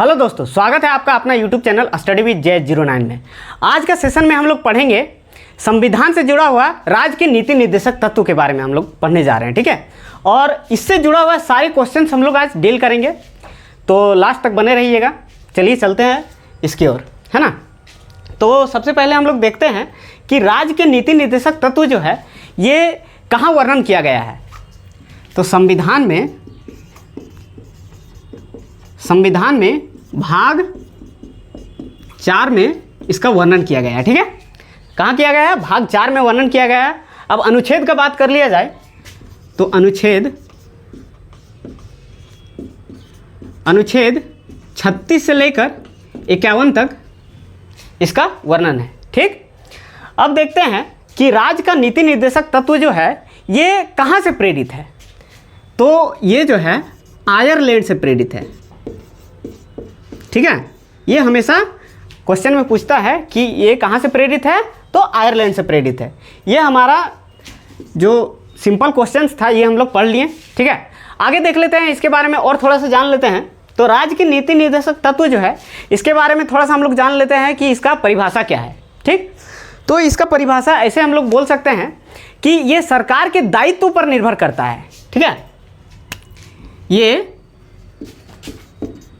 Hello दोस्तों, स्वागत है आपका अपना YouTube channel study with J09 में। आज का सेशन में हम लोग पढ़ेंगे संविधान से जुड़ा हुआ राज्य के नीति निर्देशक तत्व के बारे में हम लोग पढ़ने जा रहे हैं, ठीक है। और इससे जुड़ा हुआ सारे क्वेश्चंस हम लोग आज डील करेंगे, तो लास्ट तक बने रहिएगा। चलिए चलते हैं इसकी ओर, है ना। तो सबसे पहले हम लोग देखते हैं कि राज्य के नीति निर्देशक तत्व जो है ये कहाँ वर्णन किया गया है। तो संविधान में भाग 4 में इसका वर्णन किया गया है, ठीक है। कहाँ किया गया है? भाग 4 में वर्णन किया गया है। अब अनुच्छेद का बात कर लिया जाए तो अनुच्छेद 36 से लेकर 51 तक इसका वर्णन है, ठीक। अब देखते हैं कि राज्य का नीति निर्देशक तत्व जो है ये कहाँ से प्रेरित है। तो ये जो है आयरलैंड से प्रेरित है, ठीक है। ये हमेशा क्वेश्चन में पूछता है कि ये कहाँ से प्रेरित है, तो आयरलैंड से प्रेरित है। ये हमारा जो सिंपल क्वेश्चंस था ये हम लोग पढ़ लिए, ठीक है। आगे देख लेते हैं इसके बारे में और थोड़ा सा जान लेते हैं। तो राज्य की नीति निर्देशक तत्व जो है इसके बारे में थोड़ा सा हम लोग जान लेते हैं कि इसका परिभाषा क्या है, ठीक। तो इसका परिभाषा ऐसे हम लोग बोल सकते हैं कि ये सरकार के दायित्व पर निर्भर करता है, ठीक है। ये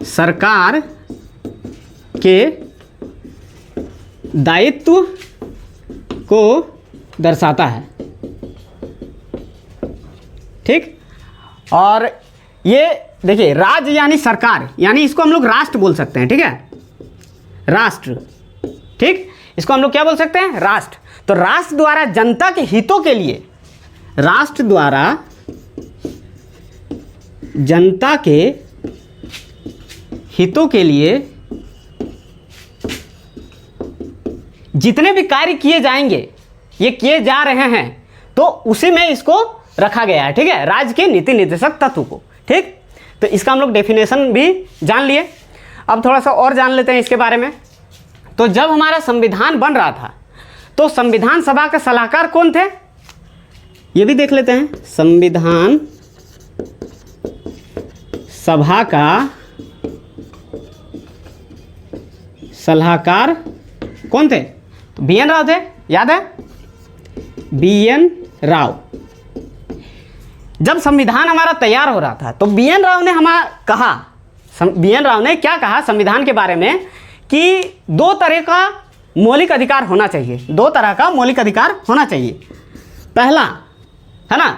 सरकार के दायित्व को दर्शाता है, ठीक। और ये देखिए राज्य यानी सरकार, यानी इसको हम लोग राष्ट्र बोल सकते हैं, ठीक है। राष्ट्र, ठीक। इसको हम लोग क्या बोल सकते हैं? राष्ट्र। तो राष्ट्र द्वारा जनता के हितों के लिए, राष्ट्र द्वारा जनता के हितों के लिए जितने भी कार्य किए जाएंगे, ये किए जा रहे हैं, तो उसी में इसको रखा गया है, ठीक है, राज्य के नीति निर्देशक तत्व को, ठीक। तो इसका हम लोग डेफिनेशन भी जान लिए। अब थोड़ा सा और जान लेते हैं इसके बारे में। तो जब हमारा संविधान बन रहा था तो संविधान सभा के सलाहकार कौन थे, ये भी देख लेते हैं। संविधान सभा का सलाहकार कौन थे? तो बी एन राव थे, याद है? B N Rao. जब संविधान हमारा तैयार हो रहा था तो बी एन राव ने बी एन राव ने क्या कहा संविधान के बारे में कि 2 तरह का मौलिक अधिकार होना चाहिए, 2 तरह का मौलिक अधिकार होना चाहिए। पहला, है ना,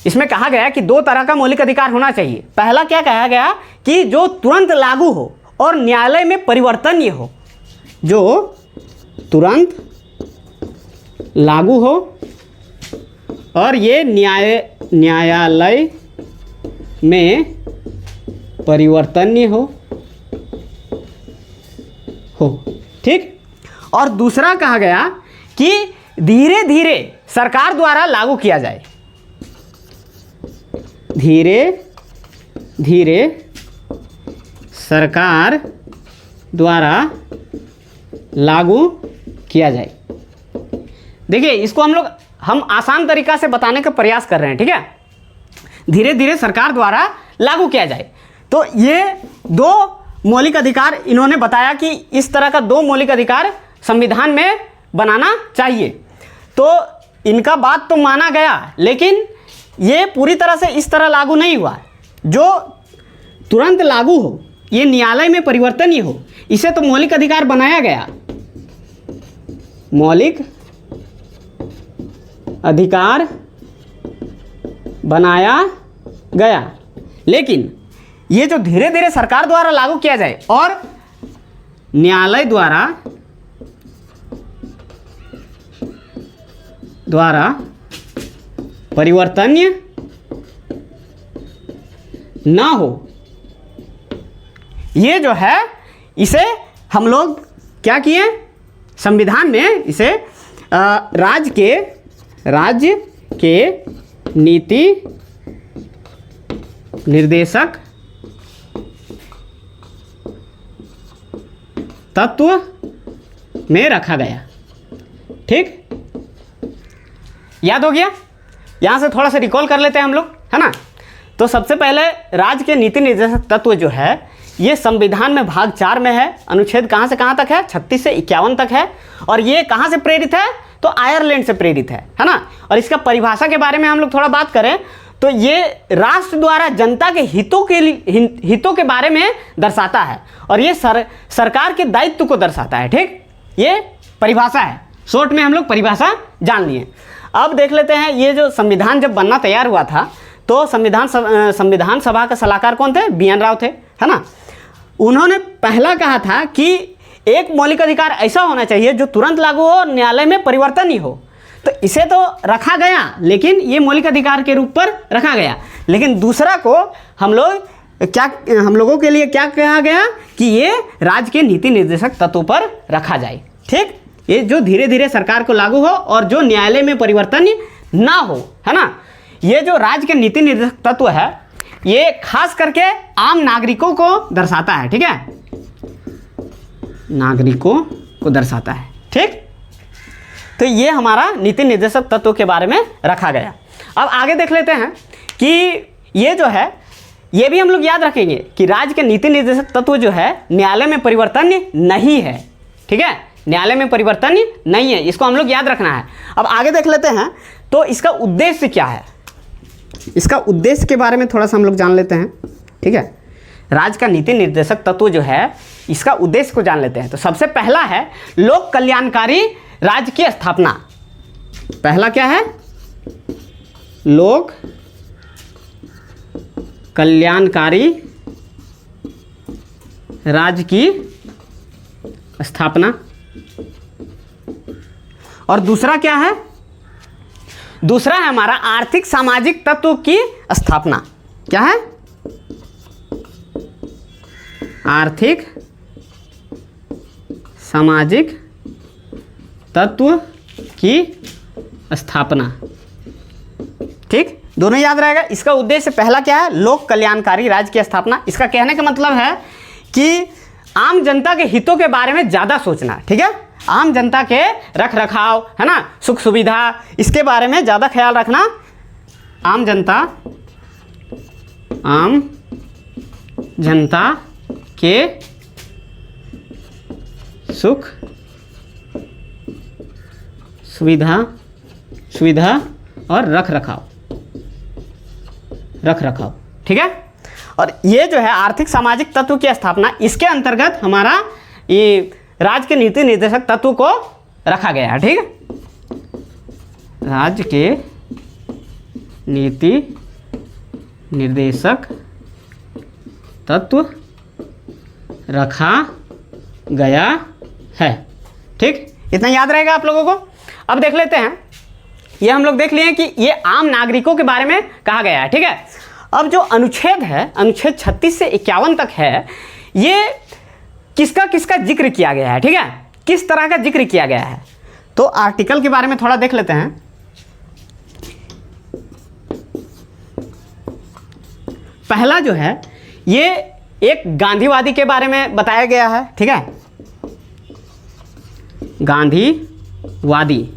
इसमें कहा गया कि 2 तरह का मौलिक अधिकार होना चाहिए। पहला क्या कहा गया कि जो तुरंत लागू हो और न्यायालय में परिवर्तनीय हो, जो तुरंत लागू हो और ये न्यायालय में परिवर्तनीय हो, ठीक। और दूसरा कहा गया कि धीरे धीरे सरकार द्वारा लागू किया जाए, धीरे धीरे सरकार द्वारा लागू किया जाए। देखिए इसको हम आसान तरीका से बताने का प्रयास कर रहे हैं, ठीक है। धीरे धीरे सरकार द्वारा लागू किया जाए। तो ये 2 मौलिक अधिकार इन्होंने बताया कि इस तरह का 2 मौलिक अधिकार संविधान में बनाना चाहिए। तो इनका बात तो माना गया, लेकिन ये पूरी तरह से इस तरह लागू नहीं हुआ। जो तुरंत लागू हो, ये न्यायालय में परिवर्तनीय हो, इसे तो मौलिक अधिकार बनाया गया, मौलिक अधिकार बनाया गया। लेकिन ये जो धीरे धीरे सरकार द्वारा लागू किया जाए और न्यायालय द्वारा परिवर्तनीय ना हो, ये जो है इसे हम लोग क्या किए संविधान में, इसे राज्य के नीति निर्देशक तत्व में रखा गया, ठीक। याद हो गया? यहाँ से थोड़ा सा रिकॉल कर लेते हैं हम लोग, है ना। तो सबसे पहले राज्य के नीति निर्देशक तत्व जो है ये संविधान में भाग 4 में है। अनुच्छेद कहाँ से कहाँ तक है? 36 से 51 तक है। और ये कहाँ से प्रेरित है? तो आयरलैंड से प्रेरित है ना। और इसका परिभाषा के बारे में हम लोग थोड़ा बात करें तो ये राष्ट्र द्वारा जनता के हितों के बारे में दर्शाता है और ये सरकार के दायित्व को दर्शाता है। ठीक, ये परिभाषा है। शॉर्ट में हम लोग परिभाषा जान लिए। अब देख लेते हैं ये जो संविधान जब बनना तैयार हुआ था तो संविधान सभा का सलाहकार कौन थे? BN राव थे, है ना। उन्होंने पहला कहा था कि एक मौलिक अधिकार ऐसा होना चाहिए जो तुरंत लागू हो और न्यायालय में परिवर्तन ही हो। तो इसे तो रखा गया, लेकिन ये मौलिक अधिकार के रूप पर रखा गया। लेकिन दूसरा को हम लोगों के लिए क्या कहा गया कि ये राज्य के नीति निर्देशक तत्वों पर रखा जाए। ठीक, ये जो धीरे धीरे सरकार को लागू हो और जो न्यायालय में परिवर्तन ना हो, है ना। ये जो राज्य के नीति निर्देशक तत्व है ये खास करके आम नागरिकों को दर्शाता है। ठीक है, नागरिकों को दर्शाता है। ठीक, तो ये हमारा नीति निर्देशक तत्व के बारे में रखा गया। अब आगे देख लेते हैं कि ये जो है ये भी हम लोग याद रखेंगे कि राज्य के नीति निर्देशक तत्व जो है न्यायालय में परिवर्तन नहीं है। ठीक है, न्यायालय में परिवर्तन नहीं है, इसको हम लोग याद रखना है। अब आगे देख लेते हैं तो इसका उद्देश्य क्या है। इसका उद्देश्य के बारे में थोड़ा सा हम लोग जान लेते हैं। ठीक है, राज्य का नीति निर्देशक तत्व जो है इसका उद्देश्य को जान लेते हैं। तो सबसे पहला है लोक कल्याणकारी राज्य की स्थापना। पहला क्या है? लोक कल्याणकारी राज्य की स्थापना। और दूसरा क्या है? दूसरा है हमारा आर्थिक सामाजिक तत्व की स्थापना। क्या है? आर्थिक सामाजिक तत्व की स्थापना। ठीक, दोनों याद रहेगा। इसका उद्देश्य पहला क्या है? लोक कल्याणकारी राज्य की स्थापना। इसका कहने का मतलब है कि आम जनता के हितों के बारे में ज़्यादा सोचना। ठीक है, आम जनता के रख रखाव, है ना, सुख सुविधा, इसके बारे में ज़्यादा ख्याल रखना। आम जनता के सुख सुविधा और रख रखाव। ठीक है, और ये जो है आर्थिक सामाजिक तत्व की स्थापना, इसके अंतर्गत हमारा ये राज्य के नीति निर्देशक तत्व को रखा गया है। ठीक है, राज्य के नीति निर्देशक तत्व रखा गया है। ठीक, इतना याद रहेगा आप लोगों को। अब देख लेते हैं, ये हम लोग देख लिए कि ये आम नागरिकों के बारे में कहा गया है। ठीक है, अब जो अनुच्छेद है, अनुच्छेद 36 से 51 तक है, ये किसका किसका जिक्र किया गया है। ठीक है, किस तरह का जिक्र किया गया है। तो आर्टिकल के बारे में थोड़ा देख लेते हैं। पहला जो है ये एक गांधीवादी के बारे में बताया गया है। ठीक है, गांधीवादी।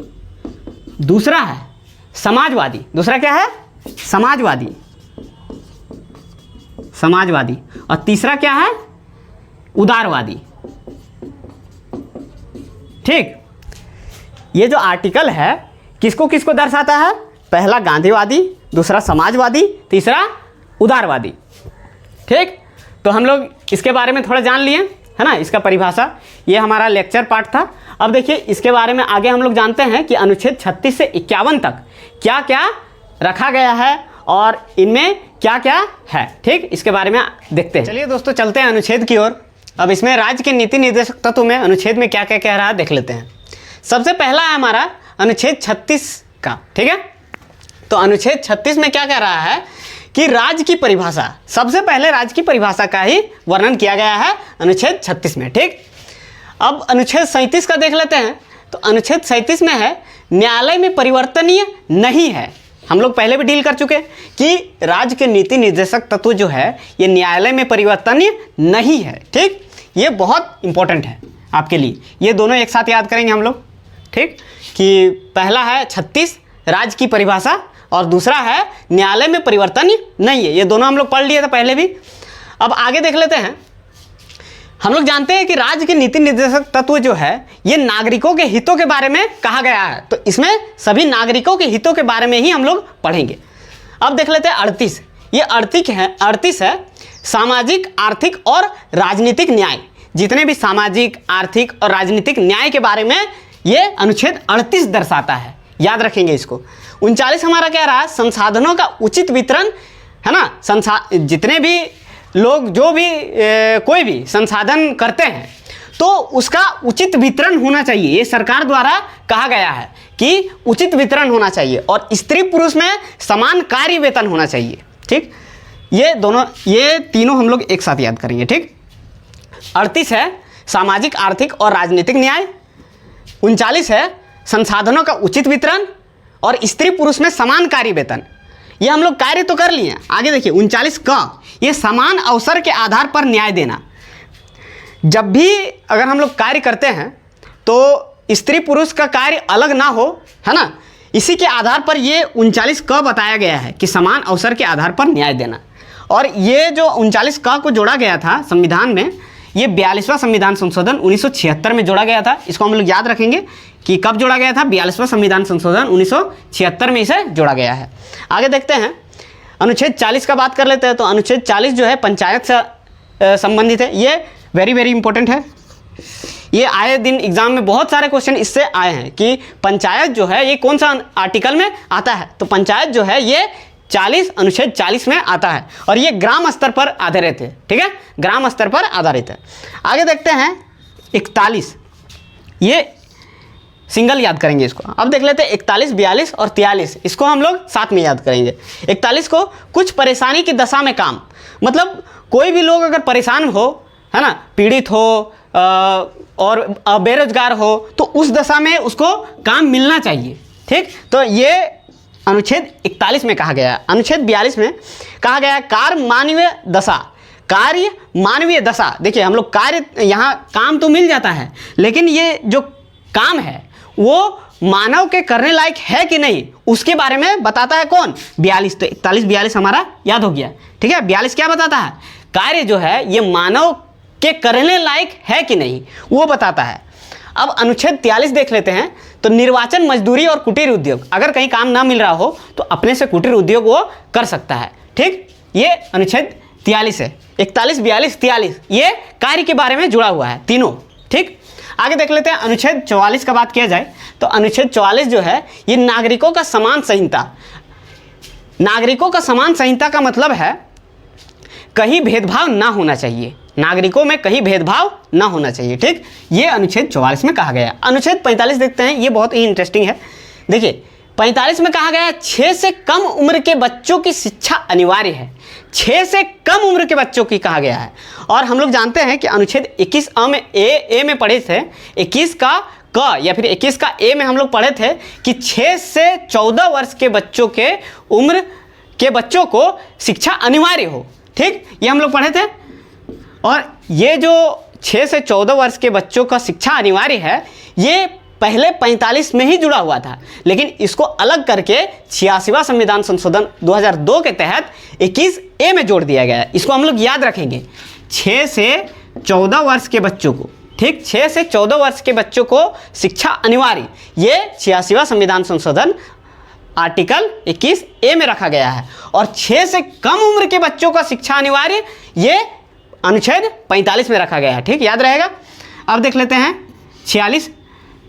दूसरा है समाजवादी। दूसरा क्या है? समाजवादी। और तीसरा क्या है? उदारवादी। ठीक, ये जो आर्टिकल है किसको किसको दर्शाता है? पहला गांधीवादी, दूसरा समाजवादी, तीसरा उदारवादी। ठीक, तो हम लोग इसके बारे में थोड़ा जान लिए, है ना, इसका परिभाषा। ये हमारा लेक्चर पार्ट था। अब देखिए इसके बारे में आगे हम लोग जानते हैं कि अनुच्छेद 36 से 51 तक क्या क्या रखा गया है और इनमें क्या क्या है। ठीक, इसके बारे में देखते हैं। चलिए दोस्तों, चलते हैं अनुच्छेद की ओर। अब इसमें राज्य के नीति निर्देशक तत्व में अनुच्छेद में क्या क्या कह रहा है देख लेते हैं। सबसे पहला है हमारा अनुच्छेद 36 का। ठीक है, तो अनुच्छेद 36 में क्या कह रहा है कि राज्य की परिभाषा, सबसे पहले राज्य की परिभाषा का ही वर्णन किया गया है अनुच्छेद 36 में। ठीक, अब अनुच्छेद 37 का देख लेते हैं। तो अनुच्छेद 37 में है न्यायालय में परिवर्तनीय नहीं है। हम लोग पहले भी डील कर चुके कि राज्य के नीति निर्देशक तत्व जो है ये न्यायालय में परिवर्तनीय नहीं है। ठीक, ये बहुत इंपॉर्टेंट है आपके लिए। ये दोनों एक साथ याद करेंगे हम लोग। ठीक, कि पहला है 36 राज्य की परिभाषा और दूसरा है न्यायालय में परिवर्तन नहीं है। ये दोनों हम लोग पढ़ लिए थे पहले भी। अब आगे देख लेते हैं हम लोग जानते हैं कि राज्य के नीति निर्देशक तत्व जो है ये नागरिकों के हितों के बारे में कहा गया है, तो इसमें सभी नागरिकों के हितों के बारे में ही हम लोग पढ़ेंगे। अब देख लेते हैं 38। ये 38 है सामाजिक, आर्थिक और राजनीतिक न्याय। जितने भी सामाजिक, आर्थिक और राजनीतिक न्याय के बारे में ये अनुच्छेद 38 दर्शाता है, याद रखेंगे इसको। 39 हमारा क्या रहा, संसाधनों का उचित वितरण, है ना। जितने भी लोग जो भी कोई भी संसाधन करते हैं तो उसका उचित वितरण होना चाहिए, ये सरकार द्वारा कहा गया है कि उचित वितरण होना चाहिए, और स्त्री पुरुष में समान कार्य वेतन होना चाहिए। ठीक, ये तीनों हम लोग एक साथ याद करेंगे। ठीक, 38 है सामाजिक, आर्थिक और राजनीतिक न्याय, 39 है संसाधनों का उचित वितरण, और स्त्री पुरुष में समान कार्य वेतन। ये हम लोग कार्य तो कर लिए। आगे देखिए 39 का, ये समान अवसर के आधार पर न्याय देना। जब भी अगर हम लोग कार्य करते हैं तो स्त्री पुरुष का कार्य अलग ना हो, है ना, इसी के आधार पर ये 39 का बताया गया है कि समान अवसर के आधार पर न्याय देना। और ये जो 39 का को जोड़ा गया था संविधान में, ये 42वां संविधान संशोधन 1976 में जोड़ा गया था। इसको हम लोग याद रखेंगे कि कब जोड़ा गया था, 42वां संविधान संशोधन 1976 में इसे जोड़ा गया है। आगे देखते हैं अनुच्छेद 40 का बात कर लेते हैं। तो अनुच्छेद 40 जो है पंचायत से संबंधित है। ये वेरी वेरी इंपॉर्टेंट है। ये आए दिन एग्जाम में बहुत सारे क्वेश्चन इससे आए हैं कि पंचायत जो है ये कौन सा आर्टिकल में आता है। तो पंचायत जो है ये अनुच्छेद 40 में आता है, और ये ग्राम स्तर पर आधारित है। ठीक है, ग्राम स्तर पर आधारित है। आगे देखते हैं 41, ये सिंगल याद करेंगे इसको। अब देख लेते हैं 41, 42 और 43, इसको हम लोग साथ में याद करेंगे। 41 को कुछ परेशानी की दशा में काम, मतलब कोई भी लोग अगर परेशान हो, है ना, पीड़ित हो और बेरोजगार हो, तो उस दशा में उसको काम मिलना चाहिए। ठीक, तो ये अनुच्छेद 41 में कहा गया। अनुच्छेद 42 में कहा गया कार्य मानवीय दशा। देखिए हम लोग कार्य, यहाँ काम तो मिल जाता है, लेकिन ये जो काम है वो मानव के करने लायक है कि नहीं, उसके बारे में बताता है कौन, 42। तो 41, 42 हमारा याद हो गया। ठीक है, 42 क्या बताता है, कार्य जो है ये मानव के करने लायक है कि नहीं, वो बताता है। अब अनुच्छेद 43 देख लेते हैं। तो निर्वाचन, मजदूरी और कुटीर उद्योग, अगर कहीं काम ना मिल रहा हो तो अपने से कुटीर उद्योग वो कर सकता है। ठीक, ये अनुच्छेद 43 है। 41, 42, 43 ये कार्य के बारे में जुड़ा हुआ है तीनों। ठीक, आगे देख लेते हैं अनुच्छेद 44 का बात किया जाए तो अनुच्छेद 44 जो है ये नागरिकों का समान संहिता। नागरिकों का समान संहिता का मतलब है कहीं भेदभाव ना होना चाहिए, नागरिकों में कहीं भेदभाव ना होना चाहिए। ठीक, ये अनुच्छेद 44 में कहा गया। अनुच्छेद 45 देखते हैं, ये बहुत ही इंटरेस्टिंग है। देखिए 45 में कहा गया 6 से कम उम्र के बच्चों की शिक्षा अनिवार्य है। 6 से कम उम्र के बच्चों की कहा गया है। और हम लोग जानते हैं कि अनुच्छेद 21 अ में ए में पढ़े थे, 21 का क या फिर 21 का ए में हम लोग पढ़े थे कि 6 से 14 वर्ष के बच्चों के उम्र के बच्चों को शिक्षा अनिवार्य हो। ठीक, ये हम लोग पढ़े थे। और ये जो 6 से 14 वर्ष के बच्चों का शिक्षा अनिवार्य है, ये पहले 45 में ही जुड़ा हुआ था, लेकिन इसको अलग करके 86वां संविधान संशोधन 2002 के तहत 21 ए में जोड़ दिया गया है। इसको हम लोग याद रखेंगे। 6 से 14 वर्ष के बच्चों को, ठीक, 6 से 14 वर्ष के बच्चों को शिक्षा अनिवार्य, ये 86वां संविधान संशोधन आर्टिकल 21 ए में रखा गया है। और 6 से कम उम्र के बच्चों का शिक्षा अनिवार्य, ये अनुच्छेद 45 में रखा गया है। ठीक, याद रहेगा। अब देख लेते हैं 46।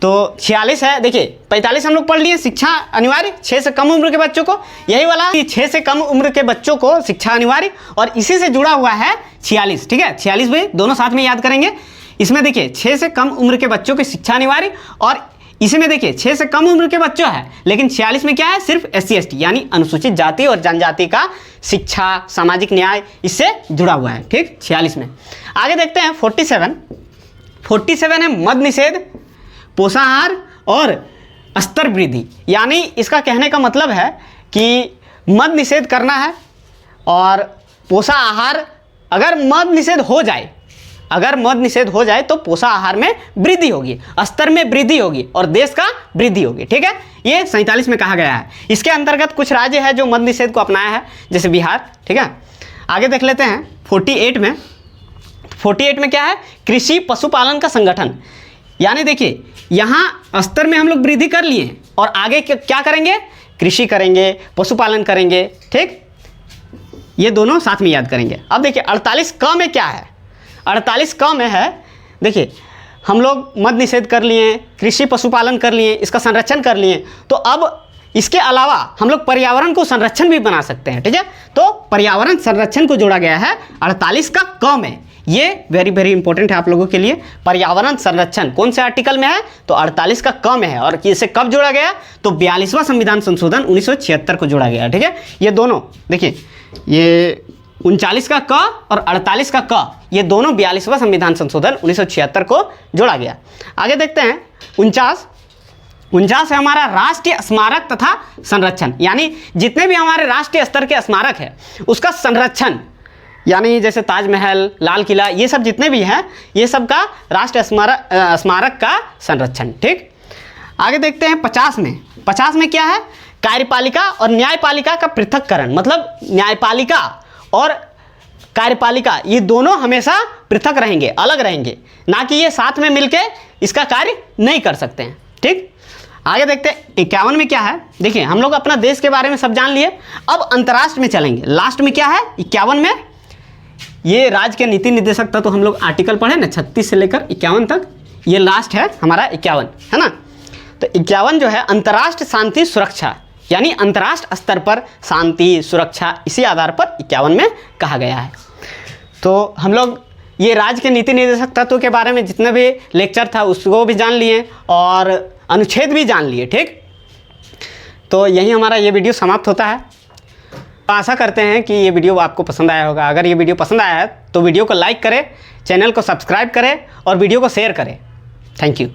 तो 46 है, देखिए 45 हम लोग पढ़ लिए, शिक्षा अनिवार्य 6 से कम उम्र के बच्चों को, यही वाला 6 से कम उम्र के बच्चों को शिक्षा अनिवार्य, और इसी से जुड़ा हुआ है 46। ठीक है, 46 भी दोनों साथ में याद करेंगे। इसमें देखिए 6 से कम उम्र के बच्चों की शिक्षा अनिवार्य, और इसी में देखिए 6 से कम उम्र के बच्चों है, लेकिन 46 में क्या है, सिर्फ SC ST यानी अनुसूचित जाति और जनजाति का शिक्षा, सामाजिक न्याय इससे जुड़ा हुआ है। ठीक, 46 में। आगे देखते हैं 47 है मद निषेध, पोषाहार और स्तर वृद्धि। यानी इसका कहने का मतलब है कि मद निषेध करना है, और पोषाहार, अगर मद निषेध हो जाए तो पोषाहार में वृद्धि होगी, स्तर में वृद्धि होगी और देश का वृद्धि होगी। ठीक है, ये 47 में कहा गया है। इसके अंतर्गत कुछ राज्य है जो मद निषेध को अपनाया है, जैसे बिहार। ठीक है, आगे देख लेते हैं 48 में। 48 में क्या है, कृषि पशुपालन का संगठन। यानी देखिए यहाँ स्तर में हम लोग वृद्धि कर लिए और आगे क्या करेंगे, कृषि करेंगे, पशुपालन करेंगे, ठीक, ये दोनों साथ में याद करेंगे। अब देखिए 48 क में क्या है, 48 क में है, देखिए हम लोग मद निषेध कर लिए, कृषि पशुपालन कर लिए, इसका संरक्षण कर लिए, तो अब इसके अलावा हम लोग पर्यावरण को संरक्षण भी बना सकते हैं, ठीक है। तो पर्यावरण संरक्षण को जोड़ा गया है 48 का क में। ये वेरी वेरी इंपॉर्टेंट है आप लोगों के लिए। पर्यावरण संरक्षण कौन से आर्टिकल में है, तो 48 का क में है। और इसे कब जोड़ा गया, तो 42वां संविधान संशोधन 1976 को जोड़ा गया, ठीक है। ये दोनों देखिए, ये 39 का क और 48 का क, ये दोनों 42वां संविधान संशोधन 1976 को जोड़ा गया। आगे देखते हैं 49 है हमारा राष्ट्रीय स्मारक तथा संरक्षण। यानी जितने भी हमारे राष्ट्रीय स्तर के स्मारक है उसका संरक्षण, यानी जैसे ताजमहल, लाल किला, ये सब जितने भी हैं, ये सब का राष्ट्रीय स्मारक का संरक्षण, ठीक। आगे देखते हैं 50 में। 50 में क्या है, कार्यपालिका और न्यायपालिका का पृथक्करण। मतलब न्यायपालिका और कार्यपालिका ये दोनों हमेशा पृथक रहेंगे, अलग रहेंगे, ना कि ये साथ में मिलके इसका कार्य नहीं कर सकते हैं, ठीक। आगे देखते हैं 51 में क्या है। देखिए हम लोग अपना देश के बारे में सब जान लिए, अब अंतर्राष्ट्र में चलेंगे। लास्ट में क्या है 51 में, ये राज्य के नीति निर्देशक तत्व, तो हम लोग आर्टिकल पढ़े ना 36 से लेकर 51 तक, ये लास्ट है हमारा 51, है ना। तो 51 जो है अंतर्राष्ट्रीय शांति सुरक्षा, यानी अंतर्राष्ट्रीय स्तर पर शांति सुरक्षा, इसी आधार पर 51 में कहा गया है। तो हम लोग ये राज्य के नीति निर्देशक तत्व के बारे में जितना भी लेक्चर था उसको भी जान लिए और अनुच्छेद भी जान लिए, ठीक। तो यही हमारा ये वीडियो समाप्त होता है। आशा करते हैं कि ये वीडियो आपको पसंद आया होगा। अगर ये वीडियो पसंद आया है तो वीडियो को लाइक करें, चैनल को सब्सक्राइब करें और वीडियो को शेयर करें। Thank you.